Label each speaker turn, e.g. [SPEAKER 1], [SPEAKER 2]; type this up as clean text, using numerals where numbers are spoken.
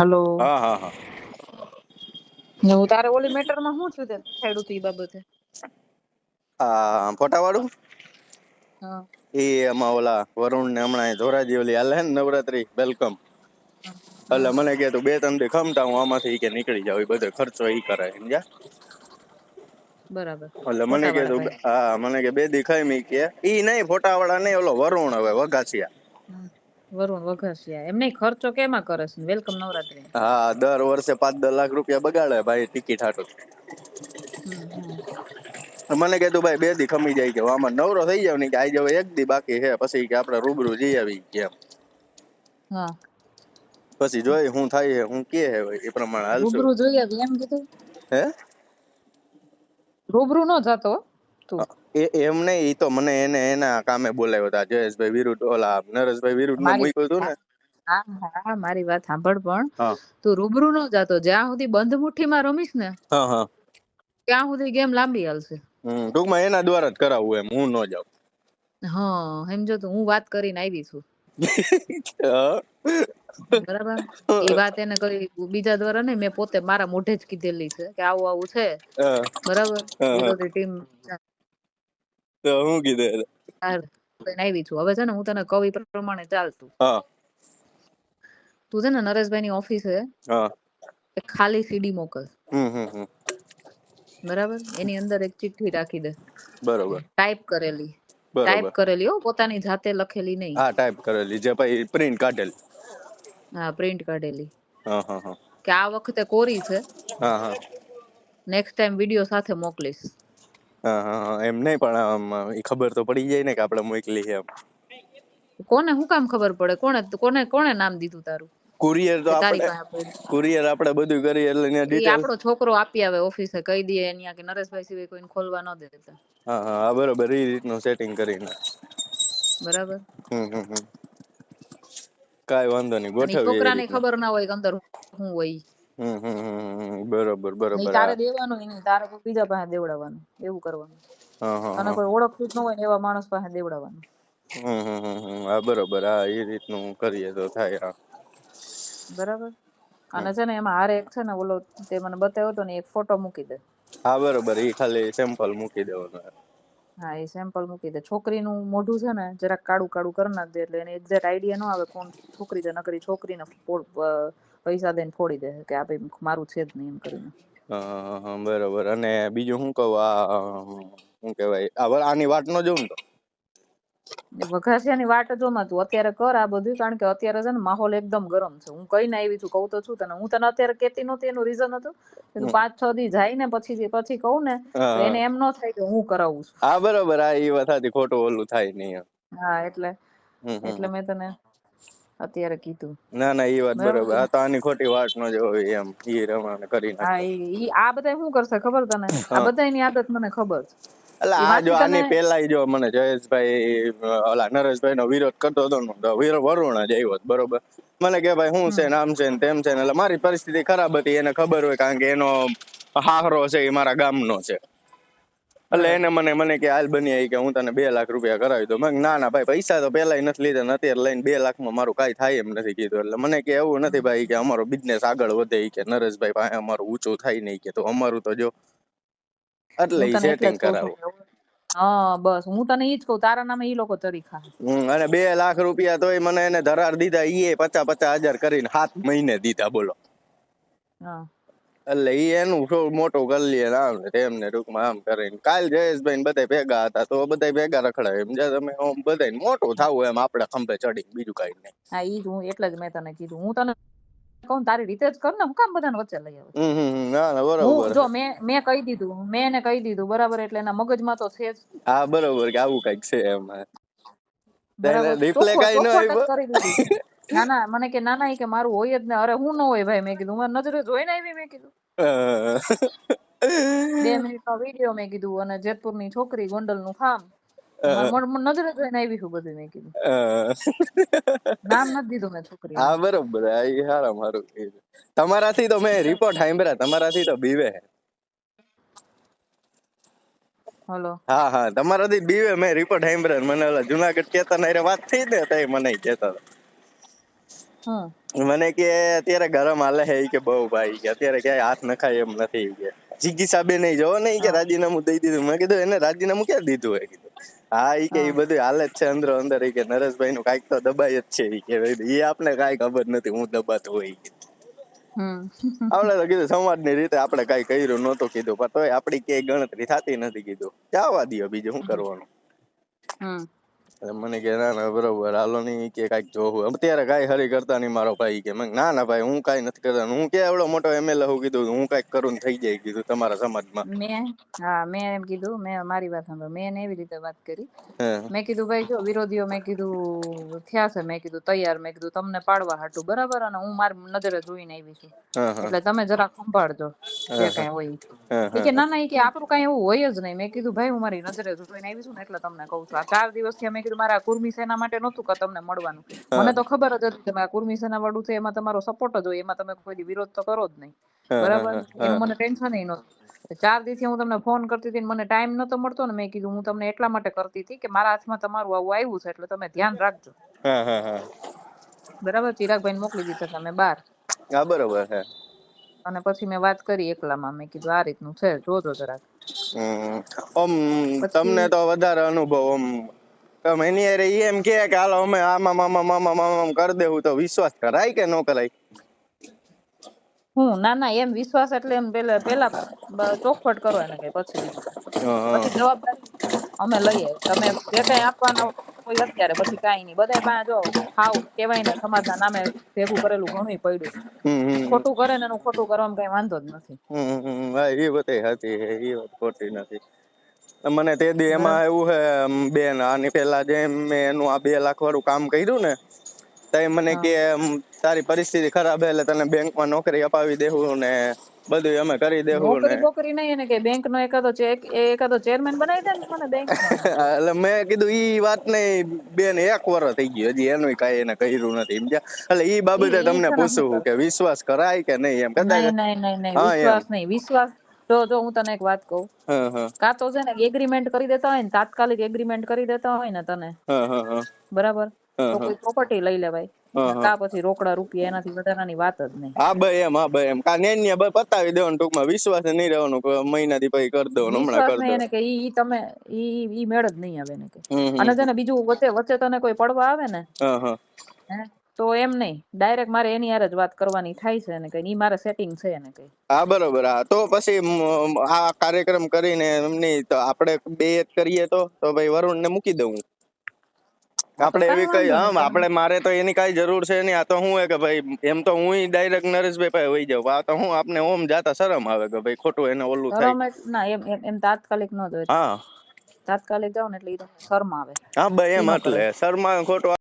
[SPEAKER 1] Hello.
[SPEAKER 2] હા હા હા
[SPEAKER 1] હું તારે ઓલી મેટર માં શું થયું તે છેડું તું ઈ બાબતે?
[SPEAKER 2] ફોટા વાળું
[SPEAKER 1] હા
[SPEAKER 2] એ એમાં ઓલા વરુણ ને હમણાં ધોરાજી ઓલી હાલે ને નવરાત્રી વેલકમ એટલે મને કે તું 2-3 દી ખમતા હું આમાંથી ઈ કે નીકળી જાવ, એ બધો ખર્ચો ઈ કરે સમજ્યા.
[SPEAKER 1] બરાબર.
[SPEAKER 2] એટલે મને
[SPEAKER 1] ફોટા
[SPEAKER 2] કે
[SPEAKER 1] વાળા
[SPEAKER 2] તું
[SPEAKER 1] ભાઈ.
[SPEAKER 2] મને કે 2 દી ખાઈ મી કે ઈ નહીં ફોટા વાળા નહીં, ઓલો વરુણ હવે વઘાસિયા.
[SPEAKER 1] વરુણ વઘાસિયા એમ નહીં, ખર્ચો કેમાં કરે છે વેલકમ નવરાત્રી?
[SPEAKER 2] હા, દર વર્ષે 5-10 લાખ રૂપિયા બગાડે ભાઈ ટિકિટ હાટું. મને કે તું ભાઈ 2 દી ખમી જાય કે આમાં નવરો થઈ જાવ ને કે આજે હવે 1 દી બાકી છે, પછી કે આપણે રૂબરૂ જઈ આવી કે એમ.
[SPEAKER 1] હા,
[SPEAKER 2] પછી જોઈ હું થાય છે હું કે હે એ પ્રમાણે હાલશું.
[SPEAKER 1] રૂબરૂ જોઈ આવી એમ કીધું?
[SPEAKER 2] હે
[SPEAKER 1] રૂબરૂ નો જાતો તું?
[SPEAKER 2] એમ નહીં, ઈ તો મને એને એના કામે બોલાવ્યો હતા. જયેશભાઈ વિરુદ્ધ ઓલા નરેશભાઈ વિરુદ્ધ નું
[SPEAKER 1] મારી
[SPEAKER 2] મૂક્યું હતું ને.
[SPEAKER 1] હા મારી વાત સાંભળ, પણ
[SPEAKER 2] હા
[SPEAKER 1] તું રૂબરૂ નો જાતો. જ્યાં સુધી બંધ મુઠ્ઠીમાં રમીશ ને
[SPEAKER 2] હા હા
[SPEAKER 1] ત્યાં સુધી ગેમ લાંબી હાલશે.
[SPEAKER 2] ટૂંકમાં એના દ્વારા જ કરાવવું એમ, હું ન જાઉં.
[SPEAKER 1] હા સમજો તો હું વાત કરીને આવી છું. બરાબર. એ વાત એને કરી બીજા દ્વારા નહીં, મેં પોતે મારા મોઢે જ કીધેલી છે કે આવું આવું છે. બરાબર. વિરોધી ટીમ
[SPEAKER 2] તો હું કીધું
[SPEAKER 1] આવી છું. હવે છે ને હું તને કવિ પ્રમાણે ચાલતું.
[SPEAKER 2] હા
[SPEAKER 1] તું છે ને નરેશભાઈ ની ઓફિસે ખાલી સીડી મોકલ. બરાબર. એની અંદર એક ચિઠ્ઠી રાખી દે.
[SPEAKER 2] બરોબર.
[SPEAKER 1] ટાઈપ કરેલી હો, પોતાની જાતે લખેલી નહીં.
[SPEAKER 2] હા, ટાઈપ કરેલી જે પછી પ્રિન્ટ કાઢેલી.
[SPEAKER 1] હા, પ્રિન્ટ કાઢેલી.
[SPEAKER 2] હા હા હા
[SPEAKER 1] કે આ વખતે કોરી છે,
[SPEAKER 2] હા હા
[SPEAKER 1] નેક્સ્ટ ટાઈમ વિડિયો સાથે મોકલીશ.
[SPEAKER 2] હા હા એમ નહીં, પણ ખબર તો પડી જાય ને કે આપણે મોકલી છે એમ.
[SPEAKER 1] કોને હું કામ ખબર પડે? કોને નામ દીધું તારું?
[SPEAKER 2] કુરિયર તો
[SPEAKER 1] તારી
[SPEAKER 2] આપણે
[SPEAKER 1] પાસે
[SPEAKER 2] બધું કરીએ એટલે ત્યાં
[SPEAKER 1] એ
[SPEAKER 2] ડિટેલ.
[SPEAKER 1] આપણો છોકરો આપી આવે ઓફિસે, કહી દે અહીંયા કે નરેશભાઈ સિવાય કોઈને ખોલવા ન દેતા.
[SPEAKER 2] હા હા બરોબર, એ રીતનું સેટિંગ કરીને.
[SPEAKER 1] બરાબર.
[SPEAKER 2] કાઈ વાંધો નહીં,
[SPEAKER 1] અને
[SPEAKER 2] ગોઠવીએ એ
[SPEAKER 1] છોકરાને
[SPEAKER 2] રીતનું.
[SPEAKER 1] ખબર ના હોય કે અંદર હું હોય.
[SPEAKER 2] બરોબર
[SPEAKER 1] નહીં
[SPEAKER 2] બરોબર.
[SPEAKER 1] તારે
[SPEAKER 2] હા
[SPEAKER 1] દેવાનું, નહીં તારે કોઈ બીજા પાસે દેવડાવવાનું, એવું કરવાનું.
[SPEAKER 2] હા હા
[SPEAKER 1] અને
[SPEAKER 2] હા
[SPEAKER 1] કોઈ ઓળખતું જ ન હોય ને એવા માણસ પાસે દેવડાવવાનું.
[SPEAKER 2] હા બરોબર. હા, એ રીતનું કરીએ તો થાય.
[SPEAKER 1] બરાબર. અને છે ને એમાં હારે એક છે ને ઓલો તે મને બતાવ્યો હતો ને, એક ફોટો મૂકી દે.
[SPEAKER 2] હા બરોબર, એ ખાલી સેમ્પલ મૂકી દેવાનું.
[SPEAKER 1] હા, એ સેમ્પલ મૂકી દે. છોકરીનું મોઢું છે ને જરાક કાળું કાળું કરી નાખ દે, એટલે એને એક્ઝેક્ટ આઈડિયા ન આવે કોણ છોકરી છે. નકરી છોકરીને પૈસા દઈને ફોડી દે કે આ ભાઈ મારું છે જ નહીં એમ કરીને.
[SPEAKER 2] હા બરોબર. અને બીજું શું કહું, શું કહેવાય, આની વાટ ન જોઉં ને તો
[SPEAKER 1] વઘાસિયાની વાટ જોમાં તું અત્યારે કર આ બધું, કારણ કે અત્યારે છે ને માહોલ એકદમ ગરમ છે. હું કઈને આવી છું, કહું તો છું તને. હું તને અત્યારે કેતી નહોતી, એનું રીઝન હતું કે તું 5-6 દી જાય ને પછી કહું ને તો એને એમ ન થાય કે હું કરાવું છું.
[SPEAKER 2] હા બરોબર. હા, એ વાત હતી, ખોટું ઓલું થાય નહીં.
[SPEAKER 1] હા, એટલે મેં તને અત્યારે કીધું.
[SPEAKER 2] ના ના, એ વાત બરોબર. આ તો આની ખોટી વાટ ન જોવી એમ, એ રમાને કરી
[SPEAKER 1] હા,
[SPEAKER 2] નાખતો.
[SPEAKER 1] આ બધા શું કરશે ખબર તને? આ બધાની આદત મને ખબર છે.
[SPEAKER 2] એટલે
[SPEAKER 1] એ
[SPEAKER 2] આ જો
[SPEAKER 1] વાંચી તને
[SPEAKER 2] આની પેલા જો મને જયેશભાઈ ઓલા નરેશભાઈ નો વિરોધ કરતો હતો ને, વરુણ જ આવ્યો બરોબર. મને કે ભાઈ શું છે ને, આમ છે ને તેમ છે ને. એટલે મારી પરિસ્થિતિ ખરાબ હતી, એને ખબર હોય, કારણ કે એનો હાહરો છે એ મારા ગામનો છે. એટલે એને મને કે હાલ બની કે હું તને 2 લાખ રૂપિયા કરાવી દઉં. મેં ના ભાઈ, પૈસા તો પેલા નથી લીધા ને અત્યારે લઈને 2 લાખમાં મારું કાંઈ થાય એમ નથી કીધું. એટલે મને કે એવું નથી ભાઈ કે અમારો બિઝનેસ આગળ વધે કે નરેશભાઈ પાસે અમારું ઊંચું થાય નહીં કે, તો અમારું તો જો એટલે
[SPEAKER 1] હું
[SPEAKER 2] ઈ
[SPEAKER 1] તને એટલે
[SPEAKER 2] સેટિંગ
[SPEAKER 1] જ કઉ છું.
[SPEAKER 2] કરાવો.
[SPEAKER 1] હા બસ, હું તને ઈ જ કહું, તારા નામે ઈ લોકો તરીખા.
[SPEAKER 2] અને 2 લાખ રૂપિયા તોય મને એને ધરાર દીધા, ઈ 50,000 કરીને 7 મહિને દીધા બોલો. એટલે ઈ એનું મોટું કરી લે આમ ને તેમ ને, ટૂંકમાં આમ કરીને. કાલ જયેશભાઈ બધા ભેગા હતા તો બધા ભેગા રખડાય એમ. તમે બધા મોટું થાવું એમ, આપડે ખંભે ચડી, બીજું કઈ નહીં.
[SPEAKER 1] હા, ઈ જ હું એટલે જ મેં તને કીધું. હું તને કહું તારી રીતે જ કર ને, હું કામ બધાને વચ્ચે લઈ આવે?
[SPEAKER 2] ના ના બરોબર.
[SPEAKER 1] હું જો મેં કહી દીધું, મેં એને કહી દીધું બરાબર, એટલે એના મગજમાં તો છે જ.
[SPEAKER 2] હા બરોબર, કે આવું કઈક છે એમ.
[SPEAKER 1] બરાબર,
[SPEAKER 2] રિપ્લે કઈ ન
[SPEAKER 1] ચોખવટ જ
[SPEAKER 2] આવ્યો.
[SPEAKER 1] કરી દીધી. ના મને કે ના કે મારું હોય જ ને. અરે હું ન હોય ભાઈ, મેં કીધું. મારી નજરે જોઈને આવી, મેં કીધું. 2 મિનિટનો વિડીયો મેં કીધું, અને જેતપુરની છોકરી, ગોંડલનું ફાર્મ. મારી નજરે જોઈને આવી છું બધું, મેં કીધું. નામ નથી દીધું મેં છોકરીનું.
[SPEAKER 2] હા બરોબર. એ હારા મારું તમારાથી તો મેં રિપોર્ટ સાંભળ્યા, તમારાથી તો બીવે.
[SPEAKER 1] હલો.
[SPEAKER 2] હા, તમારાથી બીવે. મેં રિપોર્ટ સાંભળ્યા. મને ઓલા જુનાગઢ કેતન હારે વાત થઈ ને, તઈ મને કહેતા હતા. મને કે અત્યારે ગરમ હાલે છે ઈ કે બહુ ભાઈ કે અત્યારે ક્યાંય હાથ નખાય એમ નથી ઈ કે જીગી સાબે નહીં જોવો ને ઈ કે રાજીનામું દઈ દીધું. મેં કીધું એને રાજીનામું ક્યાં દીધું હોય કીધું. હા ઈ કે ઈ બધું હાલે જ છે અંદરો અંદર ઈ કે નરેશભાઈ નું કાંઈક તો દબાય જ છે ઈ કે ઈ આપણે કાંઈ ખબર નથી હું દબાતો હોય ઈ કે. આપણે તો કીધું સમાજની રીતે આપણે કાંઈ કર્યું નહોતું કીધું પણ તોય આપડી ક્યાંય ગણતરી થતી નથી કીધું જવા દ્યો બીજું શું કરવાનું. મને કે ના ના બરોબર હાલો નહીં કે કાંઈક જોવું અત્યારે કાંઈ હરી કરતા નહીં મારો ભાઈ કે મેં ના ના ભાઈ હું કાંઈ નથી કરતા હું કે એવડો મોટો એમએલએ હું કીધું હું કાંઈક કરું ને થઈ જાય કીધું તમારા સમાજમાં.
[SPEAKER 1] મેં એમ કીધું મેં મારી વાત સાંભળો મેં એને એવી રીતે વાત કરી મેં કીધું ભાઈ જો વિરોધીઓ મેં કીધું થયા છે મેં કીધું તૈયાર મેં કીધું તમને પાડવા હાટું બરાબર અને હું મારી નજરે જોઈને આવી છું એટલે તમે જરા સંભાળજો જે કઈ હોય કે ના ના કે આપણું કઈ એવું હોય જ નહીં. મેં કીધું ભાઈ હું મારી નજરે જોઈને આવી છું ને એટલે તમને કહું છું. આ 4 દિવસથી મેં કીધું મારા કુર્મી સેના માટે નહોતું કે તમને મળવાનું મને તો ખબર જ હતી કે આ કુર્મી સેના વાળું છે એમાં તમારો સપોર્ટ જ હોય એમાં તમે કોઈ વિરોધ તો કરો જ નહીં બરાબર એનું મને ટેન્શન નહોતું. 4 દિવસથી હું તમને ફોન કરતી હતી મને ટાઈમ નતો મળતો ને મેં કીધું હું તમને એટલા માટે કરતી હતી કે મારા હાથમાં તમારું આવું આવ્યું છે એટલે તમે ધ્યાન રાખજો. બરાબર ચિરાગભાઈ મોકલી દીધા તમે બહાર.
[SPEAKER 2] હા બરોબર છે.
[SPEAKER 1] અને પછી મેં વાત કરી એકલામાં મેં કીધું આ રીતનું છે જોજો જરાક.
[SPEAKER 2] તમને તો વધારે અનુભવ એની યાર એમ કે હાલો અમે આમાં મામા મામા મામા કરી દેવું તો વિશ્વાસ કરાય કે ન કરાય?
[SPEAKER 1] ના ના એમ વિશ્વાસ એટલે એમ પેલા ચોખવટ કરો એને કઈ પછી જવાબદારી અમે લઈએ તમે જે કઈ આપવાના હોય અત્યારે પછી કઈ નહીં બધા પાસે જો હાવ કેવાય ને સમાજના નામે ભેગું કરેલું ઘણું પડ્યું ખોટું કરે ને એનું ખોટું કરવામાં કઈ વાંધો જ નથી.
[SPEAKER 2] એ વાત સાચી છે એ વાત ખોટી નથી. મને તે દી એમાં એવું છે બેન આની પેલા જે મેં એનું આ 2 લાખ વાળું કામ કર્યું ને તો મને કે તારી પરિસ્થિતિ ખરાબ છે એટલે તને બેંકમાં નોકરી અપાવી દેવું ને બધું અમે કરી દેવું ને
[SPEAKER 1] નોકરી નહીં એને કે બેંક નો એકાદો ચેરમેન બનાવી દે ને મને બેંક
[SPEAKER 2] એટલે મેં કીધું ઈ વાત નહીં બેન 1 વર્ષ થઈ ગયું હજી એનું કાંઈ એને કર્યું નથી સમજ્યા એટલે ઈ બાબતે તમને પૂછવું કે વિશ્વાસ કરાય કે નહીં એમ કદાચ
[SPEAKER 1] નહીં વિશ્વાસ નહીં વિશ્વાસ જો હું તને એક વાત કહું કાં તો છે ને એગ્રીમેન્ટ કરી દેતા હોય ને તાત્કાલિક એગ્રીમેન્ટ કરી દેતા હોય ને તને બરાબર તો કોઈ પ્રોપર્ટી લઈ લેવાય કા પછી રોકડા રૂપિયા એનાથી વધારાની વાત જ નહીં.
[SPEAKER 2] હા ભાઈ એમ કા નેન્યા પતાવી દેવાનું ટૂંકમાં વિશ્વાસ નહીં રહેવાનું મહિનાથી પછી કરી દેવાનું હમણાં કરી દો
[SPEAKER 1] એને કે ઈ તમે ઈ મેળ જ નહીં આવે એને કે અને છે ને બીજું વચ્ચે તને કોઈ પડવા આવે ને તો એમ નહીં ડાયરેક્ટ મારે એની યાર જ વાત કરવાની થાય છે ને કઈ ઈ મારે સેટિંગ છે એને કઈ.
[SPEAKER 2] હા બરોબર. હા તો પછી આ કાર્યક્રમ કરીને એમની તો આપણે 2 જ કરીએ તો ભાઈ વરુણ ને મૂકી દઉં આપણે એવી કઈ આપણે મારે તો એની કઈ જરૂર છે નહીં. આ તો હું કે ભાઈ એમ તો હું ડાયરેક્ટ નરેશભાઈ પાસે વહી જાઉં આ તો હું આપને ઓમ જાતા શરમ આવે કે ભાઈ ખોટું એને ઓલું થાય
[SPEAKER 1] ના એમ તાત્કાલિક ન જોઈએ. તાત્કાલિક જાવ ને એટલે ઈ તમને શરમ આવે.
[SPEAKER 2] હા ભાઈ એમ એટલે શરમ ખોટું